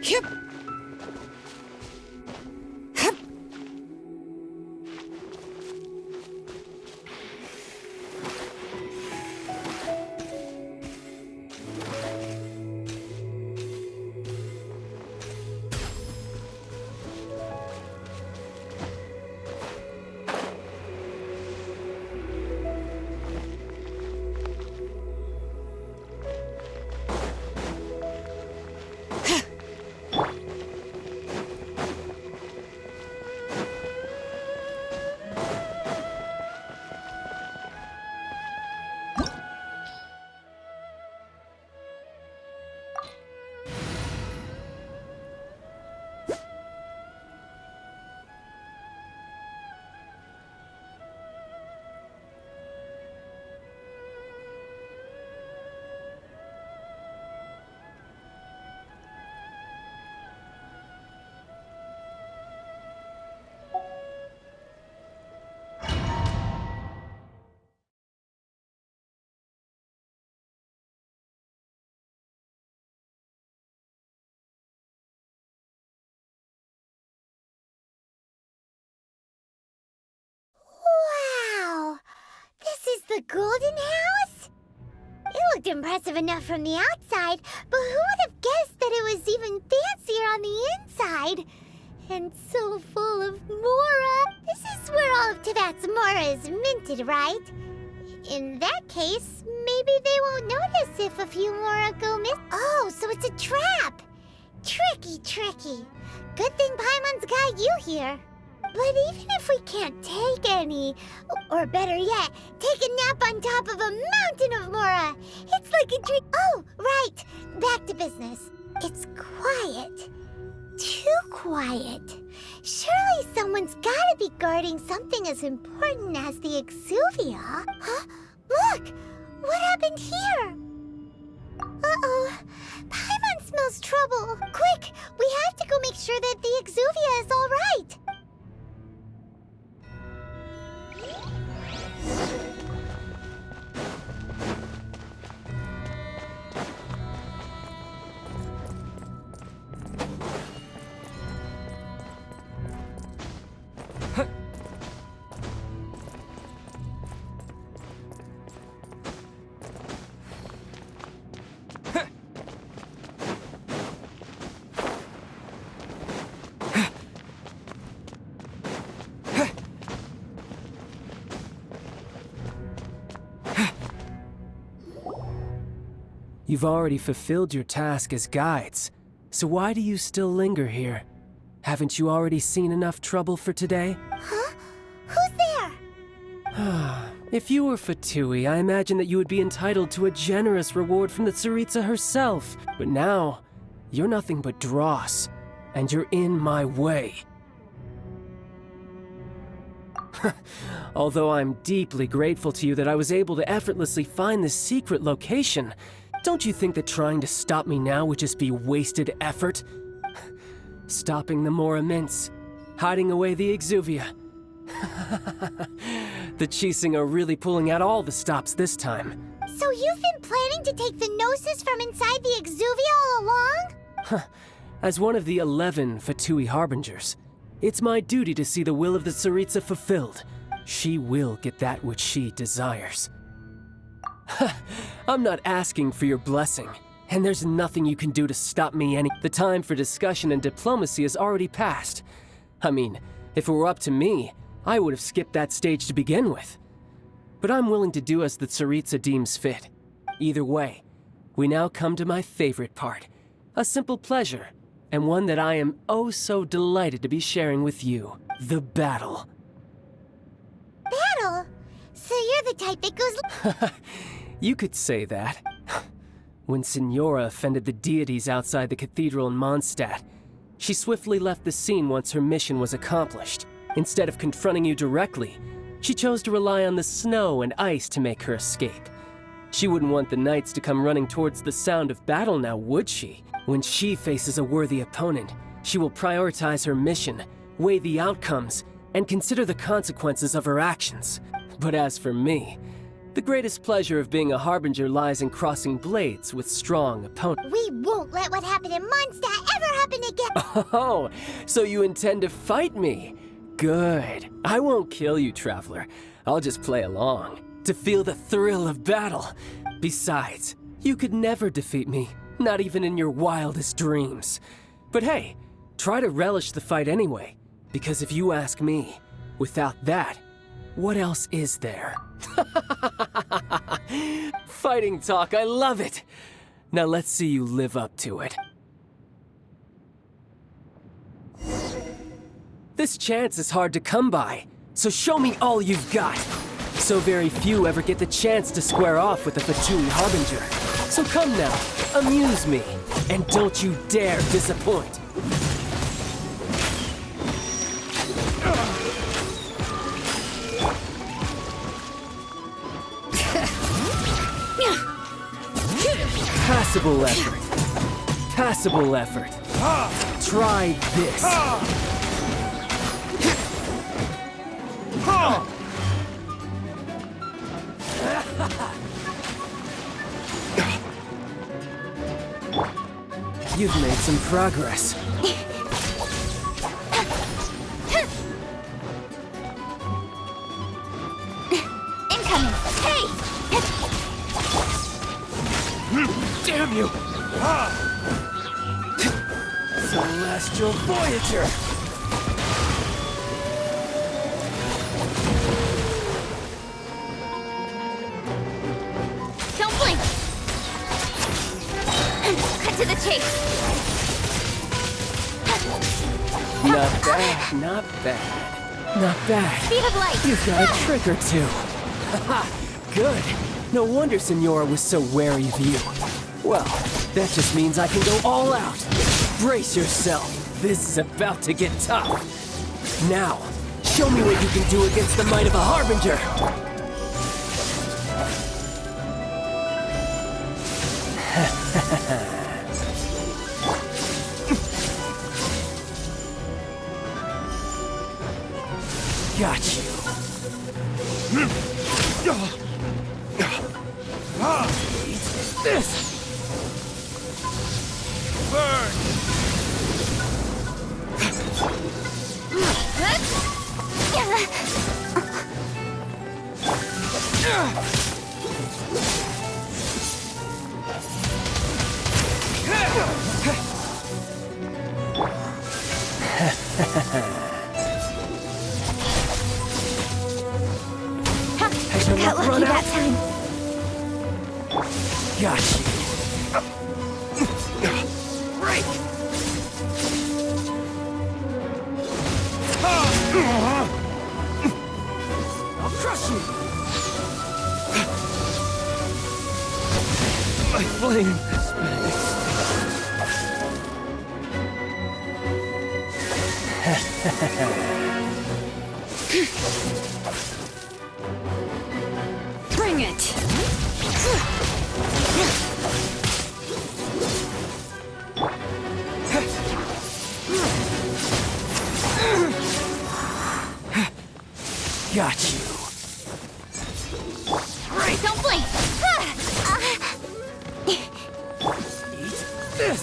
Yep. Hup. Wow! This is the Golden House? It looked impressive enough from the outside, but who would have guessed that it was even fancier on the inside? And so full of Mora. This is where all of Teyvat's Mora is minted, right? In that case, maybe they won't notice if a few Mora go miss. Oh, so it's a trap! Tricky, tricky. Good thing Paimon's got you here. But even if we can't take any, or better yet, take a nap on top of a mountain of Mora, it's like a dream. Oh, right. Back to business. It's quiet. Too quiet. Surely someone's gotta be guarding something as important as the Exuvia. Huh? Look! What happened here? Uh-oh. Paimon smells trouble. Quick! We have to go make sure that the Exuvia is all right. You've already fulfilled your task as guides, so why do you still linger here? Haven't you already seen enough trouble for today? Huh? Who's there? If you were Fatui, I imagine that you would be entitled to a generous reward from the Tsaritsa herself. But now, you're nothing but dross, and you're in my way. Although I'm deeply grateful to you that I was able to effortlessly find this secret location, don't you think that trying to stop me now would just be wasted effort? Stopping the Mora Mints, hiding away the Exuvia. The Qixing are really pulling out all the stops this time. So you've been planning to take the Gnosis from inside the Exuvia all along? As one of the 11 Fatui Harbingers, it's my duty to see the will of the Tsaritsa fulfilled. She will get that which she desires. I'm not asking for your blessing, and there's nothing you can do to stop me any. The time for discussion and diplomacy has already passed. I mean, if it were up to me, I would have skipped that stage to begin with. But I'm willing to do as the Tsaritsa deems fit. Either way, we now come to my favorite part. A simple pleasure, and one that I am oh so delighted to be sharing with you. The battle. Battle? So you're the type that goes... You could say that. When Signora offended the deities outside the cathedral in Mondstadt, she swiftly left the scene once her mission was accomplished. Instead of confronting you directly, she chose to rely on the snow and ice to make her escape. She wouldn't want the knights to come running towards the sound of battle now, would she? When she faces a worthy opponent, she will prioritize her mission, weigh the outcomes, and consider the consequences of her actions. But as for me, the greatest pleasure of being a harbinger lies in crossing blades with strong opponents. We won't let what happened in Mondstadt ever happen again! Oh, so you intend to fight me? Good. I won't kill you, Traveler. I'll just play along, to feel the thrill of battle. Besides, you could never defeat me, not even in your wildest dreams. But hey, try to relish the fight anyway, because if you ask me, without that, what else is there? Fighting talk, I love it! Now let's see you live up to it. This chance is hard to come by, so show me all you've got. So very few ever get the chance to square off with a Fatui Harbinger. So come now, amuse me, and don't you dare disappoint. Passable effort. Passable effort. Try this. You've made some progress. Incoming! Hey! Damn you! Celestial Voyager! Don't blink! Cut to the chase! Not bad, not bad. Not bad. Speed of light! You've got a trick or two. Haha, good. No wonder Signora was so wary of you. Well, that just means I can go all out. Brace yourself. This is about to get tough. Now, show me what you can do against the might of a Harbinger. Got you. Eat this! Burn! I Got lucky that time. Got you. Break! I'll crush you! My flame Bring it! got you. Right, don't blink! Eat this!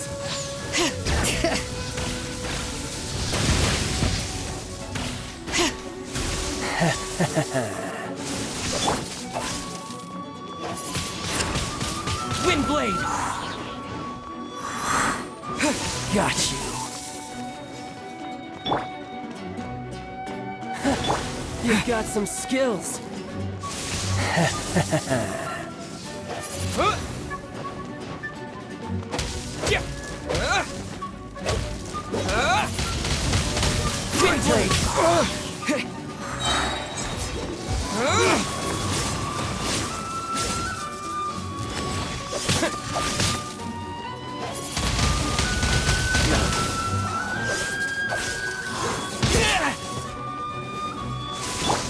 Windblade! Got you. You've got some skills. Windblade!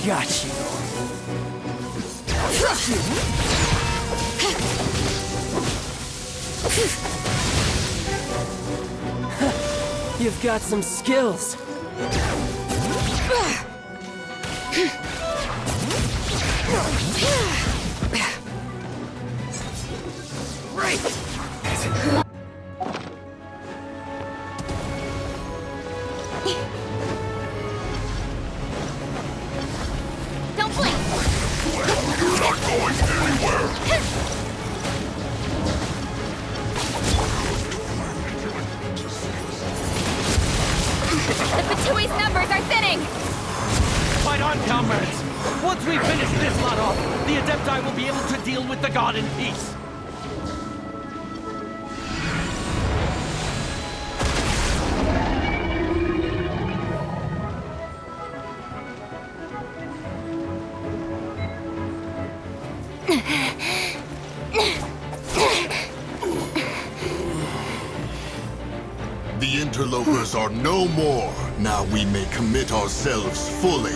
Got you. You've got some skills. Don't blink! Not going anywhere! The Fatui's numbers are thinning! Fight on, comrades! Once we finish this lot off, the Adepti will be able to deal with the god in peace. The interlopers are no more. Now we may commit ourselves fully.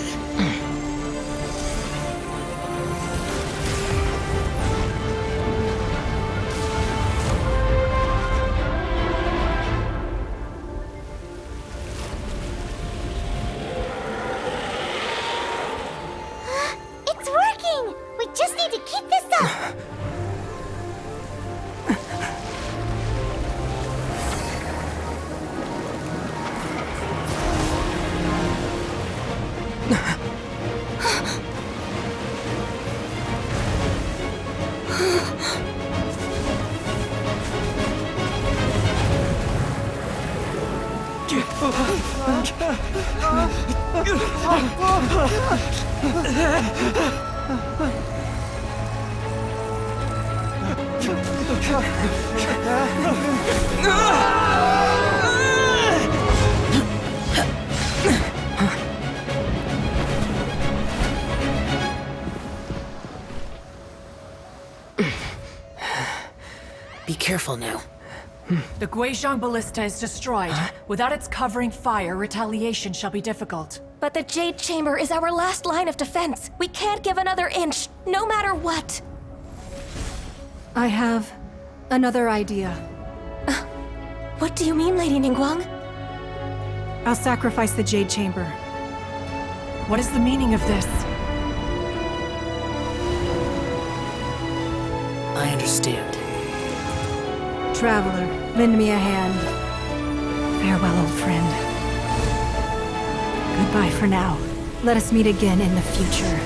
It's working! We just need to keep this up! Be careful now. The Guizhong Ballista is destroyed. Without its covering fire, retaliation shall be difficult. But the Jade Chamber is our last line of defense. We can't give another inch, no matter what. I have another idea. What do you mean, Lady Ningguang? I'll sacrifice the Jade Chamber. What is the meaning of this? I understand. Traveler, lend me a hand. Farewell, old friend. Goodbye for now. Let us meet again in the future.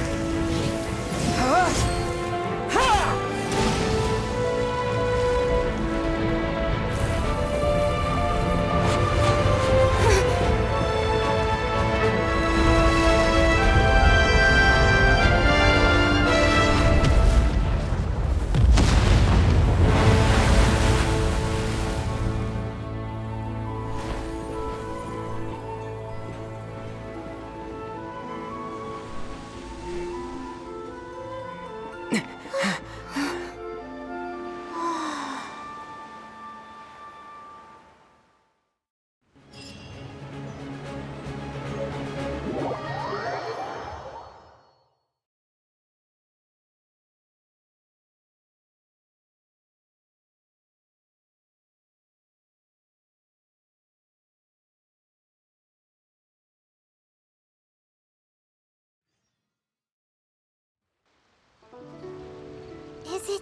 Is it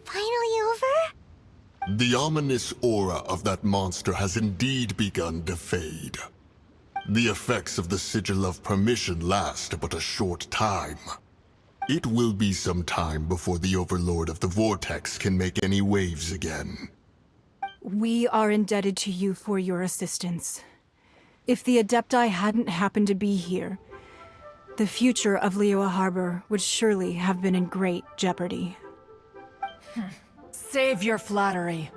finally over? The ominous aura of that monster has indeed begun to fade. The effects of the Sigil of Permission last but a short time. It will be some time before the Overlord of the Vortex can make any waves again. We are indebted to you for your assistance. If the Adepti hadn't happened to be here, the future of Liyue Harbor would surely have been in great jeopardy. Save your flattery.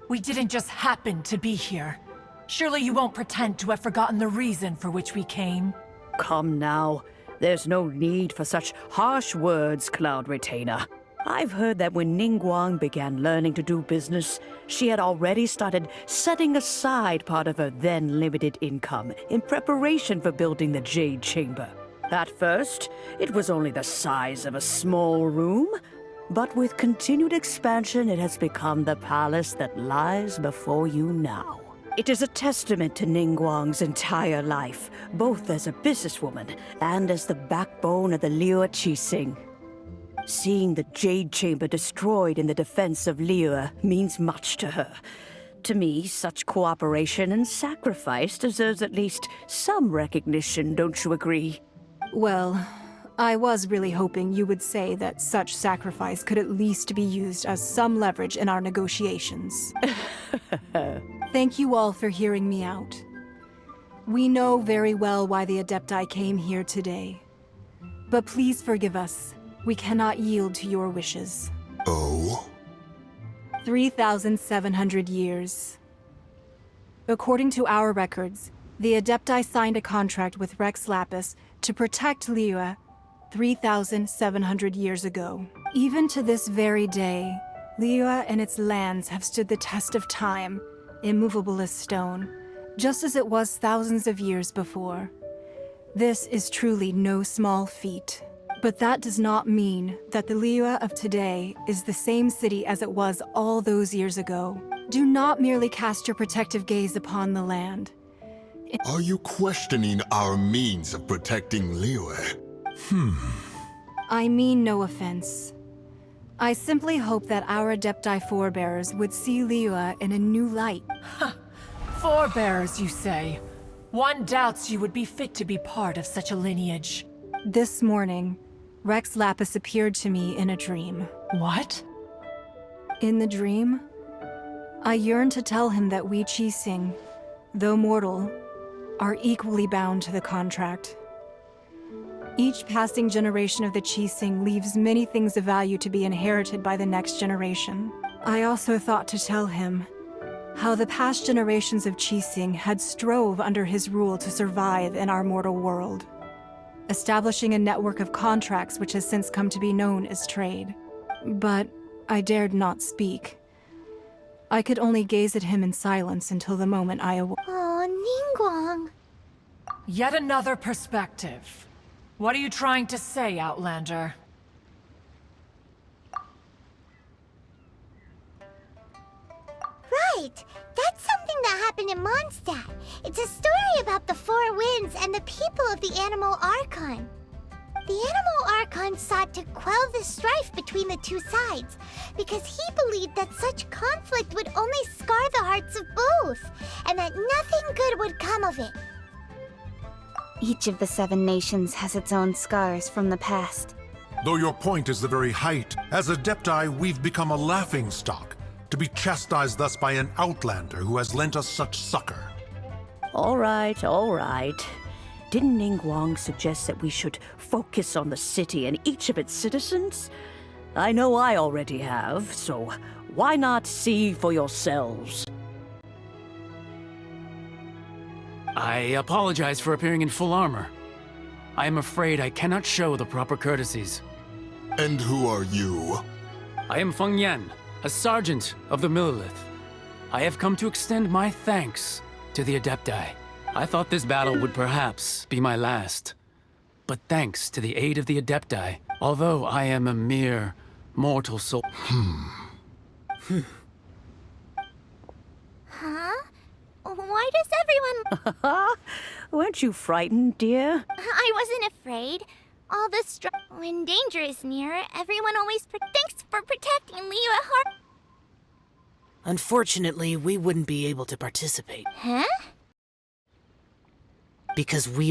We didn't just happen to be here. Surely you won't pretend to have forgotten the reason for which we came. Come now. There's no need for such harsh words, Cloud Retainer. I've heard that when Ningguang began learning to do business, she had already started setting aside part of her then limited income in preparation for building the Jade Chamber. At first, it was only the size of a small room, but with continued expansion, it has become the palace that lies before you now. It is a testament to Ningguang's entire life, both as a businesswoman and as the backbone of the Liyue Qixing. Seeing the Jade Chamber destroyed in the defense of Liyue means much to her. To me, such cooperation and sacrifice deserves at least some recognition, don't you agree? Well, I was really hoping you would say that such sacrifice could at least be used as some leverage in our negotiations. Thank you all for hearing me out. We know very well why the Adepti came here today. But please forgive us. We cannot yield to your wishes. Oh? 3,700 years. According to our records, the Adepti signed a contract with Rex Lapis to protect Liyue 3,700 years ago. Even to this very day, Liyue and its lands have stood the test of time, immovable as stone, just as it was thousands of years before. This is truly no small feat. But that does not mean that the Liyue of today is the same city as it was all those years ago. Do not merely cast your protective gaze upon the land. Are you questioning our means of protecting Liyue? I mean no offense. I simply hope that our Adepti forebears would see Liyue in a new light. Forebears, you say? One doubts you would be fit to be part of such a lineage. This morning, Rex Lapis appeared to me in a dream. What? In the dream, I yearned to tell him that we Qixing, though mortal, are equally bound to the contract. Each passing generation of the Qixing leaves many things of value to be inherited by the next generation. I also thought to tell him how the past generations of Qixing had strove under his rule to survive in our mortal world, establishing a network of contracts which has since come to be known as trade. But I dared not speak. I could only gaze at him in silence until the moment I awoke. Oh, Ningguang. Yet another perspective. What are you trying to say, Outlander? Right! That's something that happened in Mondstadt. It's a story about the Four Winds and the people of the Animal Archon. The Animal Archon sought to quell the strife between the two sides, because he believed that such conflict would only scar the hearts of both, and that nothing good would come of it. Each of the 7 nations has its own scars from the past. Though your point is the very height, as Adepti, we've become a laughingstock, to be chastised thus by an outlander who has lent us such succor. All right, all right. Didn't Ningguang suggest that we should focus on the city and each of its citizens? I know I already have, so why not see for yourselves? I apologize for appearing in full armor. I am afraid I cannot show the proper courtesies. And who are you? I am Feng Yan, a sergeant of the Millelith. I have come to extend my thanks to the Adepti. I thought this battle would perhaps be my last. But thanks to the aid of the Adepti, although I am a mere mortal soul... Huh? Why does everyone... Weren't you frightened, dear? I wasn't afraid. All the when danger is near, everyone always thanks for protecting Liyue Harbor. Unfortunately, we wouldn't be able to participate. Huh? Because we